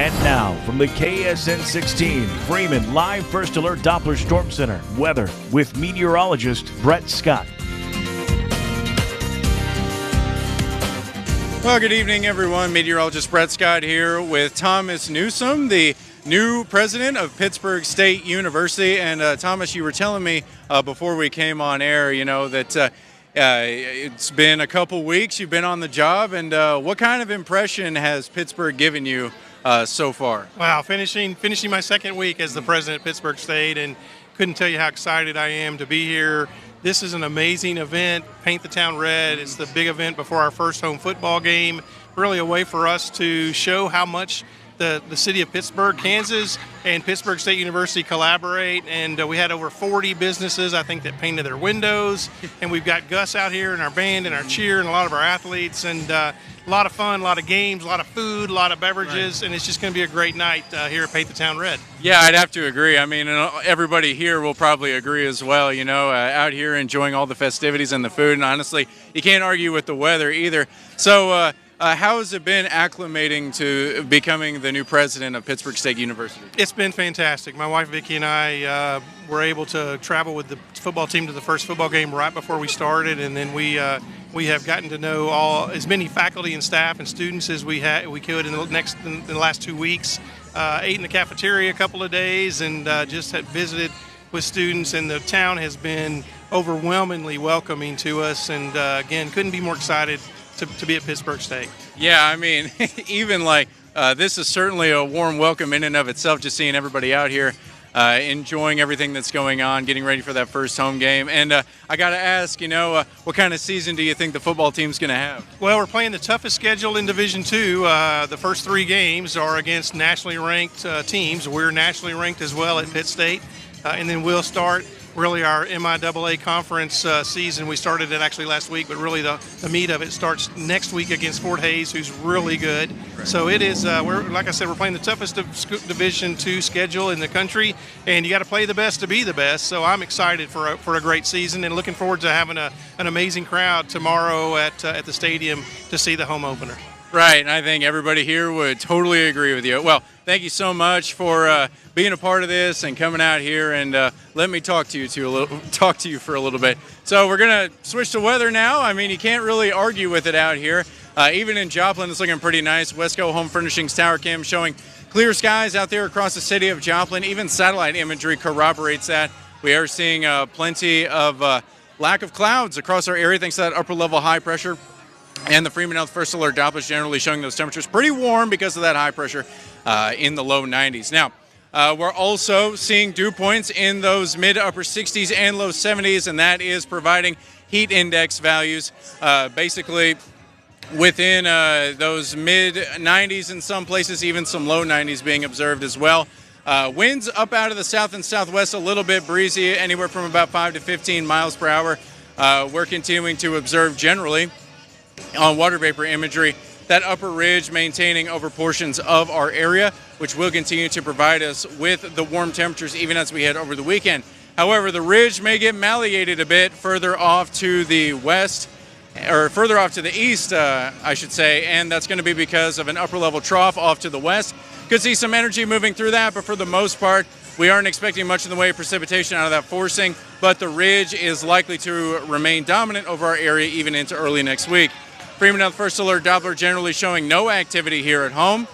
And now, from the KSN 16 Freeman Live First Alert Doppler Storm Center, weather with meteorologist Brett Scott. Well, good evening, everyone. Meteorologist Brett Scott here with Thomas Newsom, the new president of Pittsburg State University. And Thomas, you were telling me before we came on air, that it's been a couple weeks. You've been on the job, and what kind of impression has Pittsburg given you so far? Wow, finishing my second week as the president of Pittsburg State, and couldn't tell you how excited I am to be here. This is an amazing event, Paint the Town Red. It's the big event before our first home football game. Really a way for us to show how much the city of Pittsburg, Kansas, and Pittsburg State University collaborate. And we had over 40 businesses, I think, that painted their windows. And we've got Gus out here and our band and our cheer and a lot of our athletes. And a lot of fun, a lot of games, a lot of food, a lot of beverages. Right. And it's just going to be a great night here at Paint the Town Red. Yeah, I'd have to agree. I mean, everybody here will probably agree as well, out here enjoying all the festivities and the food. And honestly, you can't argue with the weather either. So, how has it been acclimating to becoming the new president of Pittsburg State University? It's been fantastic. My wife Vicki and I were able to travel with the football team to the first football game right before we started, and then we have gotten to know as many faculty and staff and students as we could in the last 2 weeks. Ate in the cafeteria a couple of days, and just had visited with students, and the town has been overwhelmingly welcoming to us, and again, couldn't be more excited to be at Pittsburg State. Yeah, I mean, even this is certainly a warm welcome in and of itself, just seeing everybody out here enjoying everything that's going on, getting ready for that first home game. And I got to ask, what kind of season do you think the football team's going to have? Well, we're playing the toughest schedule in Division II. The first 3 games are against nationally ranked teams. We're nationally ranked as well at Pitt State. And then we'll start really our MIAA conference season. We started it actually last week, but really the meat of it starts next week against Fort Hays, who's really good. Right. So it is, like I said, we're playing the toughest Division II schedule in the country, and you got to play the best to be the best. So I'm excited for a great season and looking forward to having an amazing crowd tomorrow at the stadium to see the home opener. Right, and I think everybody here would totally agree with you. Well, thank you so much for being a part of this and coming out here, and let me talk to you for a little bit. So we're gonna switch to weather now. I mean, you can't really argue with it out here. Even in Joplin, it's looking pretty nice. Wesco Home Furnishings Tower Cam showing clear skies out there across the city of Joplin. Even satellite imagery corroborates that. We are seeing plenty of lack of clouds across our area thanks to that upper level high pressure. And the Freeman Health First Alert Doppler is generally showing those temperatures pretty warm because of that high pressure in the low 90s. Now, we're also seeing dew points in those mid to upper 60s and low 70s, and that is providing heat index values basically within those mid 90s in some places, even some low 90s being observed as well. Winds up out of the south and southwest, a little bit breezy, anywhere from about 5 to 15 miles per hour. We're continuing to observe generally on water vapor imagery that upper ridge maintaining over portions of our area, which will continue to provide us with the warm temperatures even as we head over the weekend. However, the ridge may get malleated a bit further off to the west, or further off to the east, I should say, and that's going to be because of an upper level trough off to the west. Could see some energy moving through that, but for the most part, we aren't expecting much in the way of precipitation out of that forcing, but the ridge is likely to remain dominant over our area even into early next week. Freeman Health First Alert Doppler generally showing no activity here at home,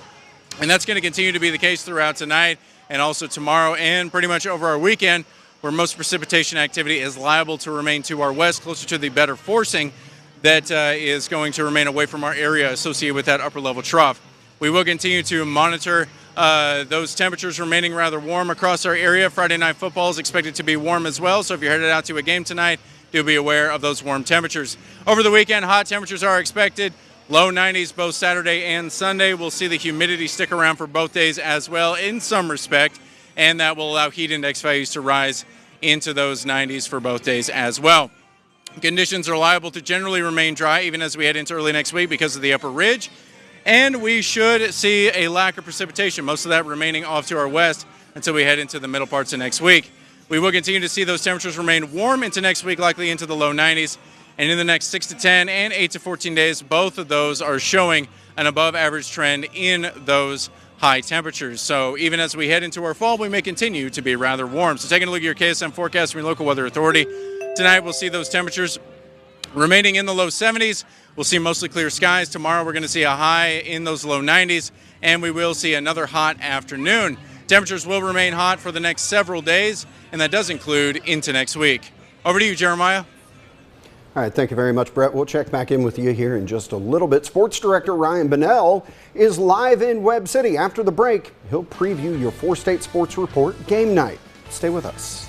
and that's going to continue to be the case throughout tonight and also tomorrow and pretty much over our weekend, where most precipitation activity is liable to remain to our west, closer to the better forcing that is going to remain away from our area associated with that upper level trough. We will continue to monitor those temperatures remaining rather warm across our area. Friday night football is expected to be warm as well, so if you're headed out to a game tonight, do be aware of those warm temperatures. Over the weekend, hot temperatures are expected. Low 90s both Saturday and Sunday. We'll see the humidity stick around for both days as well in some respect, and that will allow heat index values to rise into those 90s for both days as well. Conditions are liable to generally remain dry even as we head into early next week because of the upper ridge, and we should see a lack of precipitation, most of that remaining off to our west until we head into the middle parts of next week. We will continue to see those temperatures remain warm into next week, likely into the low 90s. And in the next 6 to 10 and 8 to 14 days, both of those are showing an above average trend in those high temperatures. So even as we head into our fall, we may continue to be rather warm. So taking a look at your KSM forecast from your local weather authority, tonight we'll see those temperatures remaining in the low 70s. We'll see mostly clear skies. Tomorrow we're going to see a high in those low 90s, and we will see another hot afternoon. Temperatures will remain hot for the next several days, and that does include into next week. Over to you, Jeremiah. All right, thank you very much, Brett. We'll check back in with you here in just a little bit. Sports Director Ryan Bunnell is live in Webb City. After the break, he'll preview your four-state sports report game night. Stay with us.